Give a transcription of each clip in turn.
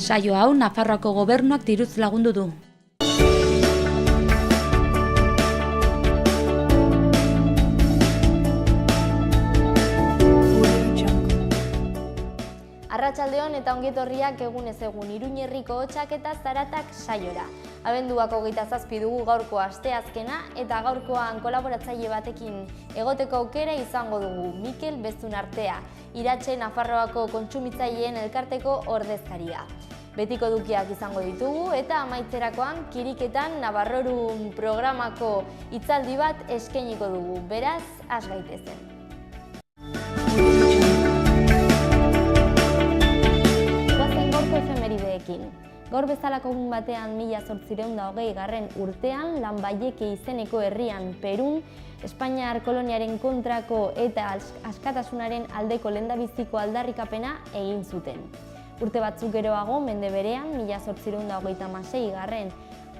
Saio hau Nafarroako gobernuak diruz lagundu du. Arratsaldeon eta ongetorriak egunez egun Iruñerriko hotsak eta zaratak saiora. Abenduak 27 dugu gaurko asteazkena eta gaurkoan kolaboratzaile batekin egoteko aukera izango dugu. Mikel Bezunartea, Iratxe Nafarroako kontsumitzaileen elkarteko ordezkaria. Betiko dukiak izango ditugu eta amaitzerakoan kiriketan Navarrorun programako hitzaldi bat eskainiko dugu. Beraz, has gaitezen. Efemerideekin. Gaur bezalako egun batean 1820 urtean Lanbaieke izeneko herrian Perun, Espainiar koloniaren kontrako eta askatasunaren aldeko lehendabiziko aldarrikapena egin zuten. Urte batzuk geroago, mende berean, 1826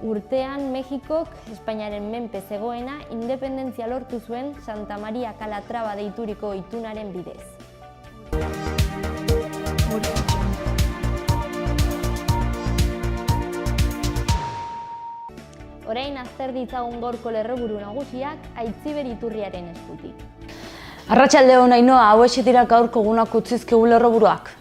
urtean Mexikok Espainiaren menpe zegoena independentzia lortu zuen Santa Maria Calatrava deituriko itunaren bidez. Orain azter ditzagun gaurko lerroburu nagusiak Aitziber Iturriaren eskutik. Arratsaldeon Ainoa, hauexek dira gaurko egunak utzizkigu lerroburuak.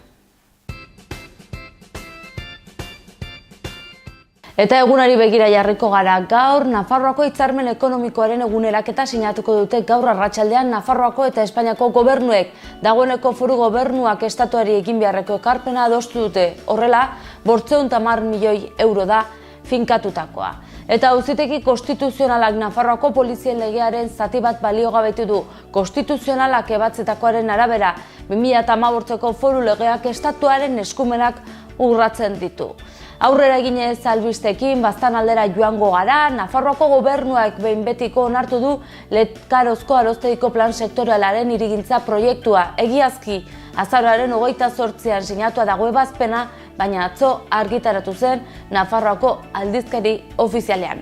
Eta egunari begira jarriko gara. Gaur Nafarroako hitzarmen ekonomikoaren eguneraketa sinatuko dute gaur arratsaldean Nafarroako eta Espainiako gobernuek. Dagoeneko foru gobernuak estatuari egin beharreko ekarpena adostu dute. Horrela, 510 milioi euro da finkatutakoa. Eta auzitegi konstituzionalak Nafarroako polizien legearen zati bat baliogabetu du. Konstituzionalak ebatzetakoaren arabera, 2015ko foru legeak estatuaren eskumenak urratzen ditu. Aurrera eginez albistekin baztan aldera joango gara, Nafarroako gobernuak behin betiko onartu du Letkarozko Aroztegiko plan sektorialaren hirigintza proiektua. Egiazki, azaroaren 28an sinatua dago ebazpena, baina atzo argitaratu zen Nafarroako aldizkari ofizialean.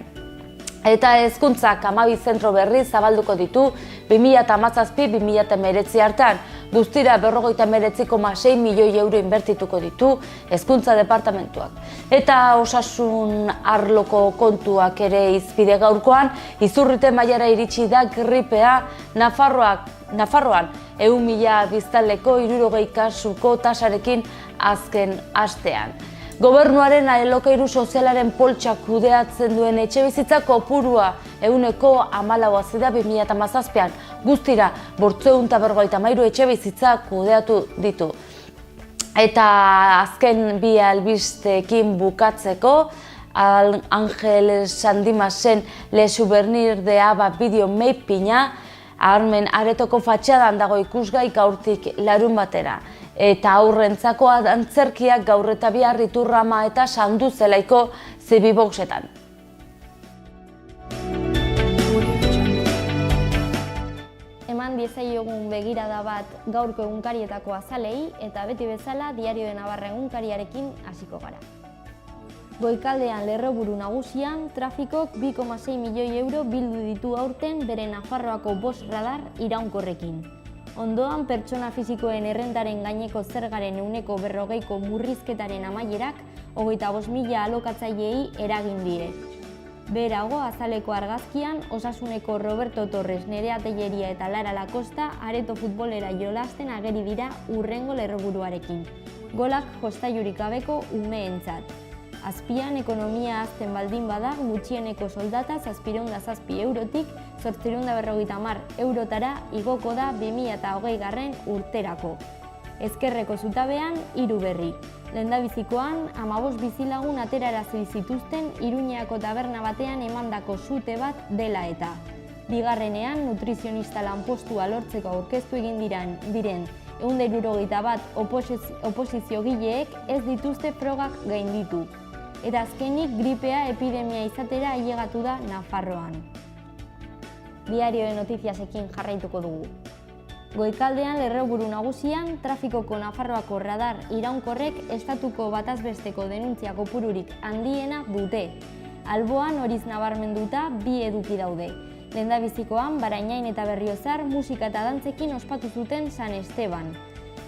Eta hezkuntzak 12 zentro berri zabalduko ditu 2017-2019 artean. Guztira 59,6 milioi euro inbertituko ditu hezkuntza departamentuak. Eta osasun arloko kontuak ere hizpide gaurkoan, izurrite mailara iritsi da gripea Nafarroan 100.000 biztanleko 60 kasuko tasarekin azken astean. Gobernuaren alokairu sozialaren poltsak kudeatzen duen etxebizitza kopurua 14% da 2017an. Guztira 553 etxebizitza kudeatu ditu. Eta azken bi albisteekin bukatzeko, Angel Sandimasen Le Souvenir de Aba bideo mappinga Armen Aretoko fatxadan dago ikusgai gaurtik larun batera. Eta aurrentzako antzerkiak gaur eta bihar Iturrama eta Sanduzelaiko zebiboxetan. Eman diezaiogun begirada bat gaurko egunkarietako azalei eta beti bezala Diario de Navarra egunkariarekin hasiko gara. Goikaldean lerroburu nagusian, trafikok 2,6 milioi euro bildu ditu aurten bere Nafarroako 5 radar iraunkorrekin. Ondoan, pertsona fisikoen errentaren gaineko zergaren 40%ko murrizketaren amaierak 25.000 alokatzaileei eragin die. Beherago, azaleko argazkian, Osasuneko Roberto Torres, Nerea Telleria eta Lara Lakosta areto futbolera jolasten ageri dira urrengo lerroburuarekin. Golak jostailurik gabeko umeentzat. Azpian, ekonomia hazten baldin bada, gutxieneko soldata 707 eurotik 850 eurotara igoko da 2020 urterako. Ezkerreko zutabean, 3 berri. Lehendabizikoan, 15 bizilagun aterarazi zituzten Iruñeako taberna batean emandako sute bat dela eta. Bigarrenean, nutrizionista lanpostua lortzeko aurkeztu egin diren 171 oposiziogileek ez dituzte frogak gainditu. Eta azkenik gripea epidemia izatera ailegatu da Nafarroan. Diario de Notiziasekin jarraituko dugu. Goikaldean lerroburu nagusian, trafikoko Nafarroako radar iraunkorrek estatuko batazbesteko denuntzia kopururik handiena dute. Alboan horiz nabarmenduta 2 eduki daude. Lehendabizikoan, Barainain eta Berriozar musika eta dantzekin ospatu zuten San Esteban.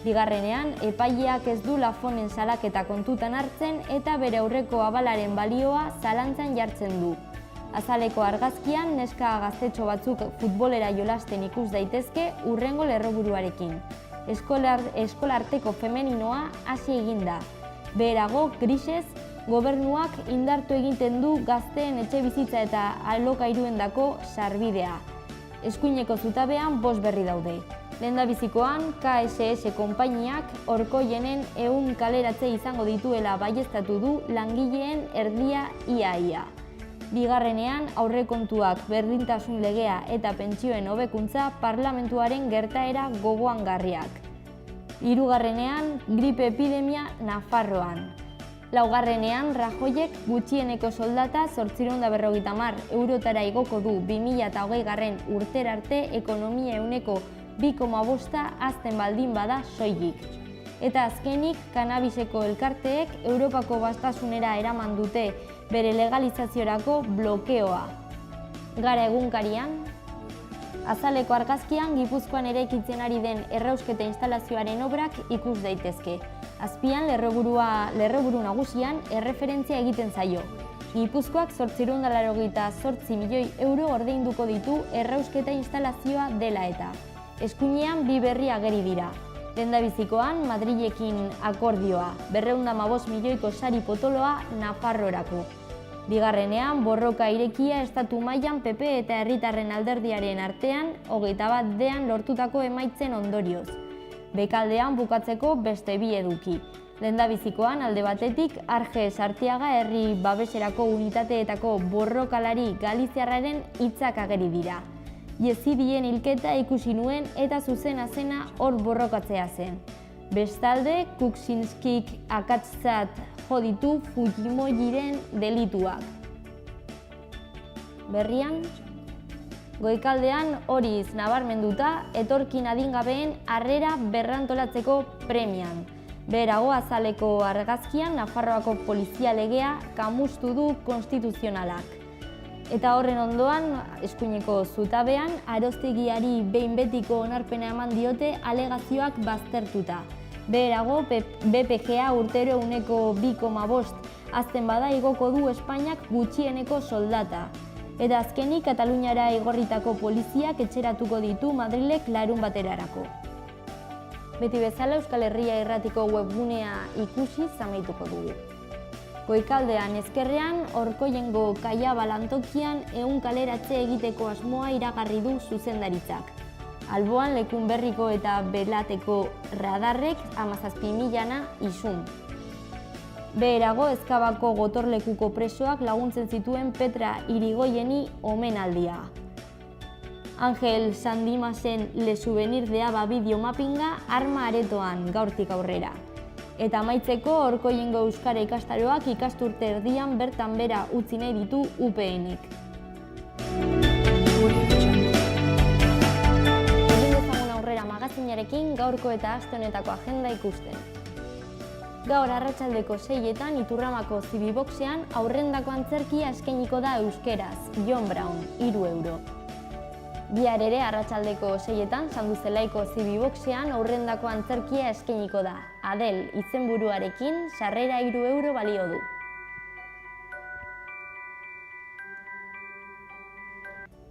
Bigarrenean, epaileak ez du Lafonen salaketa kontutan hartzen eta bere aurreko abalaren balioa zalantzan jartzen du. Azaleko argazkian, neska gaztetxo batzuk futbolera jolasten ikus daitezke hurrengo lerroburuarekin. Eskolarteko femeninoa hasi egin da. Beherago, grisez, gobernuak indartu egiten du gazteen etxebizitza eta alokairuendako sarbidea. Eskuineko zutabean 5 berri daude. Lehendabizikoan, KSS konpainiak Orkoienen 100 kaleratze izango dituela baieztatu du langileen erdia ia. Bigarrenean, aurrekontuak, berdintasun legea eta pentsioen hobekuntza parlamentuaren gertaera gogoangarriak. Hirugarrenean, gripe epidemia Nafarroan. Laugarrenean, Rajoyek gutxieneko soldata 850 eurotara igoko du 2020 urtera arte ekonomia ehuneko 2,5 hazten baldin bada soilik. Eta azkenik, kanabiseko elkarteek Europako Batasunera eraman dute bere legalizaziorako blokeoa. Gara egunkarian, azaleko argazkian Gipuzkoan eraikitzen ari den errausketa instalazioaren obrak ikus daitezke. Azpian, lerroburu nagusian erreferentzia egiten zaio. Gipuzkoak 888 milioi euro ordeinduko ditu errausketa instalazioa dela eta. Eskuinean 2 berri ageri dira. Lehendabizikoan, Madrilekin akordioa, 215 milioiko sari potoloa Nafarrorako. Bigarrenean, borroka irekia estatu mailan PP eta herritarren alderdiaren artean 21 lortutako emaitzen ondorioz. Bekaldean bukatzeko beste 2 eduki. Lehendabizikoan, alde batetik, Arge Sartiaga herri babeserako unitateetako borrokalari galiziarraren hitzak ageri dira. Yezidien hilketa ikusi nuen eta zuzena zena hor borrokatzea zen. Bestalde, Kuczynskik akatzat jo ditu Fujimoren delituak. Berrian, goikaldean horiz nabarmenduta etorkin adingabeen harrera berrantolatzeko premian. Beherago azaleko argazkian Nafarroako polizia legea kamustu du konstituzionalak. Eta horren ondoan, eskuineko zutabean, Arostegiari behin betiko onarpena eman diote alegazioak baztertuta. Beherago, BPGA urtero ehuneko 2,5 hazten bada igoko du Espainiak gutxieneko soldata. Eta azkenik, Kataluniara igorritako poliziak etxeratuko ditu Madrilek larunbaterarako. Beti bezala Euskal Herria Irratiko webgunea ikusi amaituko dugu. Goikaldean ezkerrean, Orkoiengo Kaiaba lantokian 100 kaleratze egiteko asmoa iragarri du zuzendaritzak. Alboan Lekunberriko eta Belateko radarrek 17.000 isun. Beherago, Ezkabako gotorlekuko presoak laguntzen zituen Petra Irigoyeni omenaldia. Angel Sandimasen Le Souvenir de Aba bideomapinga arma aretoan gaurtik aurrera. Eta amaitzeko, Orkoiengo euskara ikastaroak ikasturte erdian bertan bera utzi nahi ditu UPN-ek. Egin dezagun aurrera magazinarekin gaurko eta aste honetako agenda ikusten. Gaur arratsaldeko 6etan Iturramako Zibiboxean aurrendako antzerkia eskainiko da euskeraz, John Brown, 3 euro. Bihar ere arratsaldeko 6etan Sanduzelaiko Zibiboxean aurrendako antzerkia eskainiko da. Adel izenburuarekin sarrera 3 euro balio du.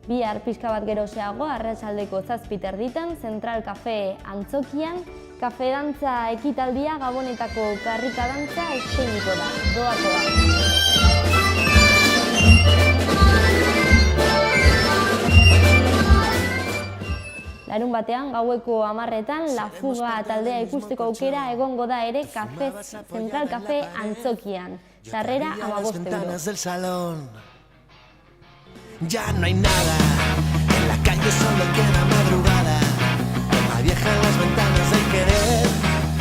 Bihar pixka bat geroxeago arratsaldeko 7:30 Zentral Cafe Antzokian kafe dantza ekitaldia Gabonetako karrika dantza eskainiko da. Doakoa. Larun batean, gaueko 10:00 La Fuga taldea ikusteko aukera egongo da ere Zentral Cafe Antzokian. Sarrera 15 euro. Ya no hay nada, en la calle solo queda madrugada. La vieja en las ventanas del querer,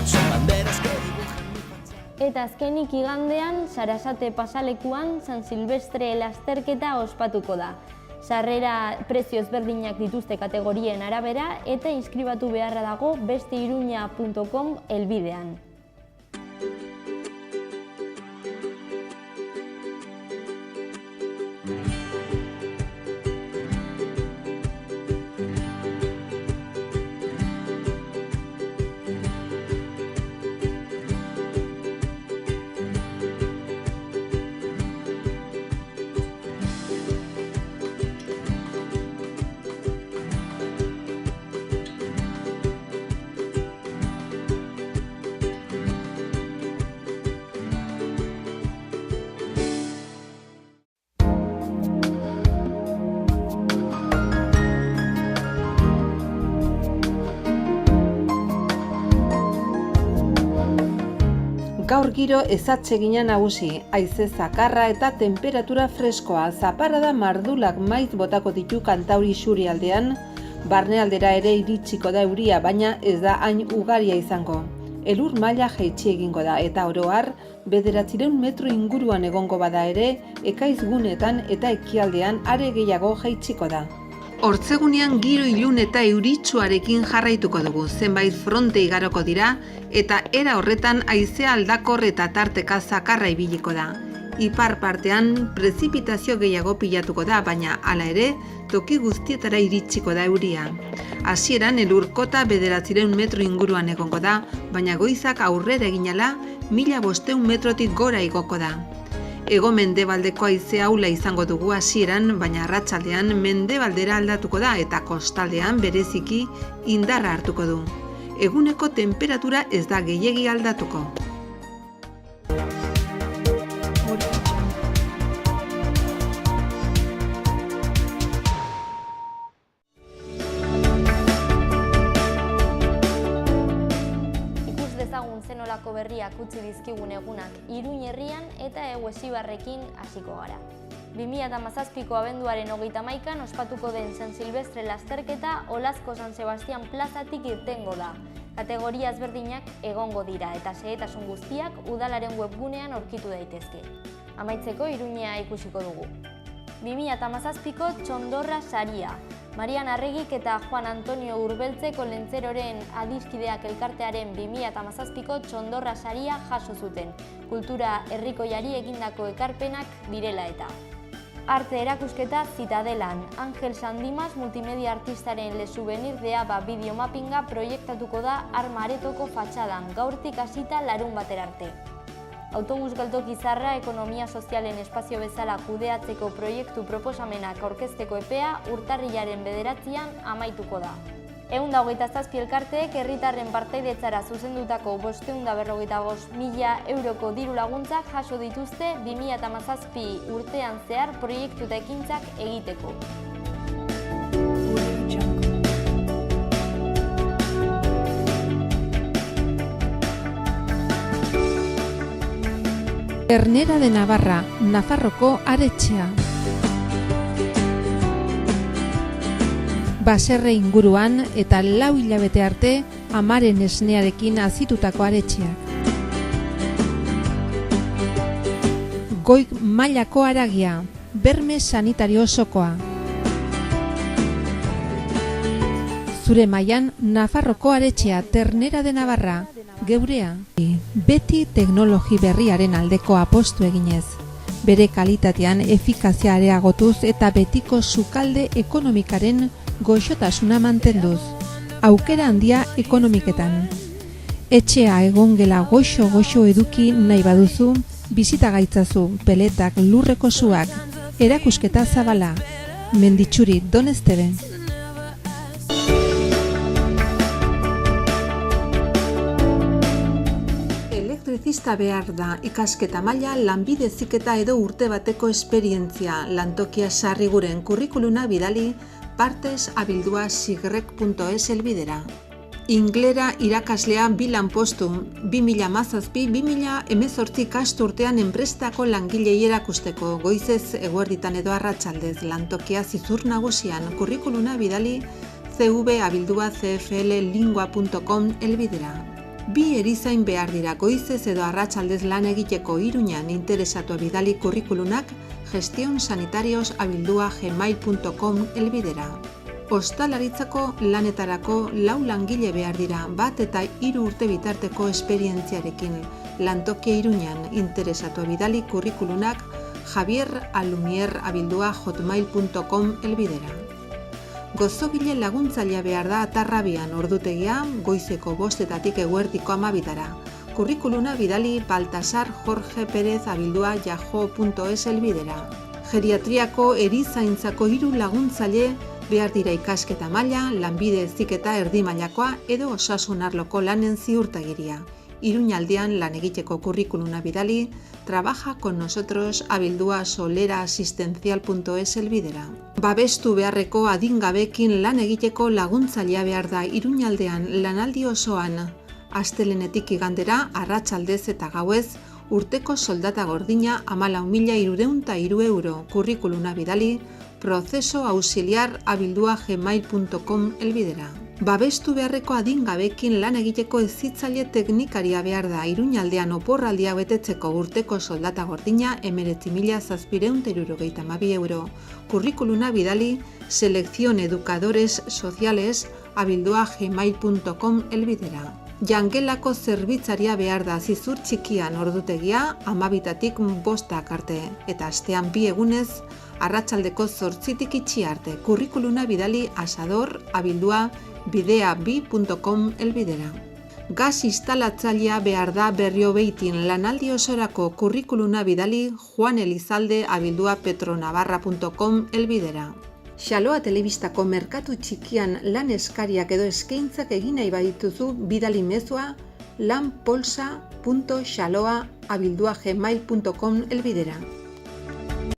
son banderas que dibujan mi fachada. Eta azkenik igandean, Sarasate pasalekuan San Silvestre lasterketa ospatuko da. Sarrera prezio ezberdinak dituzte kategorien arabera eta inskribatu beharra dago besteiruña.com helbidean. Gaur giro ezatsegina nagusi, haize zakarra eta temperatura freskoa, zaparrada mardulak maiz botako ditu Kantauri isurialdean, barnealdera ere iritsiko da euria, baina ez da hain ugaria izango. Elur maila jaitsi egingo da eta oro har 900 metro inguruan egongo bada ere, ekaiz gunetan eta ekialdean are gehiago jaitsiko da. Hortzegunean giro ilun eta euritsuarekin jarraituko dugu, zenbait fronte igaroko dira eta era horretan haizea aldakor eta tarteka zakarra ibiliko da. Ipar partean prezipitazio gehiago pilatuko da, baina hala ere toki guztietara iritsiko da euria. Hasieran elurkota 900 metro inguruan egongo da, baina goizak aurrera eginala 1500 metrotik gora igoko da. Hego mendebaldeko haize ahula izango dugu hasieran, baina arratsaldean mendebaldera aldatuko da eta kostaldean bereziki indarra hartuko du. Eguneko temperatura ez da gehiegi aldatuko. Zenolako berriak utzi dizkigun egunak Iruin herrian eta Hego Esibarrekin hasiko gara. 2017ko abenduaren 31an ospatuko den San Silvestre lasterketa Olazko San Sebastian plazatik irtengo da. Kategoria ezberdinak egongo dira eta xehetasun guztiak udalaren webgunean aurkitu daitezke. Amaitzeko Iruñea ikusiko dugu. 2017ko Txondorra saria. Marian Arregik eta Juan Antonio Urbeltzeko Lentzeroren adiskideak elkartearen 2017ko Txondorra saria jaso zuten, kultura herrikoiari egindako ekarpenak direla eta. Arte erakusketa Zitadelan, Angel Sandimas multimedia artistaren Le Souvenir de Aba bideomappinga proiektatuko da Arma Aretoko fatxadan, gaurtik hasita larun batera arte. Autobus geltoki zarra ekonomia sozialen espazio bezala kudeatzeko proiektu proposamenak aurkezteko epea urtarrilaren 9an amaituko da. 127 elkarteek herritarren partaidetzara zuzendutako 545.000 euroko diru laguntzak jaso dituzte 2017 urtean zehar proiektu eta ekintzak egiteko. Ternera de Navarra, Nafarroko aretxea. Baserre inguruan eta 4 hilabete arte amaren esnearekin azitutako aretxeak. Goi mailako haragia, berme sanitario osokoa. Zure mailan Nafarroko aretxea, Ternera de Navarra, geurea. Beti teknologi berriaren aldeko apostu eginez. Bere kalitatean efikazia areagotuz eta betiko sukalde ekonomikaren goxotasuna mantenduz. Aukera handia ekonomiketan. Etxea egongela goxo eduki nahi baduzu, bizita gaitzazu, peletak, lurreko suak, erakusketa zabala. Menditxuri, Donestebe. Elektrizista behar da, ikasketa maila, lanbide heziketa edo urte bateko esperientzia, lantokia sarriguren kurrikuluna bidali partes@sigrek.es helbidera. Inglera irakaslea 2 lanpostu, 2017-2018 ikasturtean enprestako langilei erakusteko, goizez eguerditan edo arratsaldez, lantokia Zizur nagusian, kurrikuluna bidali cv@cfllingua.com helbidera. 2 erizain behar dira, goizez edo arratsaldez lan egiteko. Iruñan interesatu bidali kurrikulunak gestionsanitarios@gmail.com helbidera. Ostalaritzako lanetarako 4 langile behar dira, 1 eta 3 urte bitarteko esperientziarekin. Lantokia Iruñan interesatu bidali kurrikulunak javierallumier@hotmail.com helbidera. Gozogile laguntzailea behar da Atarrabian, ordutegia goizeko 5 eguerdiko 12. Kurrikuluna bidali baltasarjorgeperez@yahoo.es helbidera. Geriatriako erizaintzako 3 laguntzaile behar dira, ikasketa maila, lanbide heziketa erdi mailakoa edo osasun arloko lanen ziurtagiria. Iruñaldean lan egiteko kurrikuluna bidali trabajaconnosotros@soleraasistencial.es helbidera. Babestu beharreko adingabekin lan egiteko laguntzailea behar da Iruñaldean lanaldi osoan. astelenetik igandera, arratsaldez eta gauez, urteko soldata gordina 14.303 euro, kurrikuluna bidali, procesoauxiliar@gmail.com elbidera. Babestu beharreko adingabekin lan egiteko hezitzaile teknikaria behar da. Iruñaldean oporraldia betetzeko urteko soldata gordina 19.762 euro. Kurrikuluna bidali seleccioneducadoresociales@gmail.com elbidera. Jangelako zerbitzaria behar da, zizur txikian ordutegia 12:00 5 arte eta astean 2 egunez arratsaldeko 8:00 itxi arte. Kurrikuluna bidali asador@bidea2.com elbidera. Gas instalatzailea behar da Berriobeitin lanaldi osorako. Kurrikuluna bidali juanelizalde@petronavarra.com elbidera. Xaloa telebistako merkatu txikian lan eskariak edo eskaintzak egin nahi badituzu, bidali mezua lanpolsa.xaloa@gmail.com elbidera.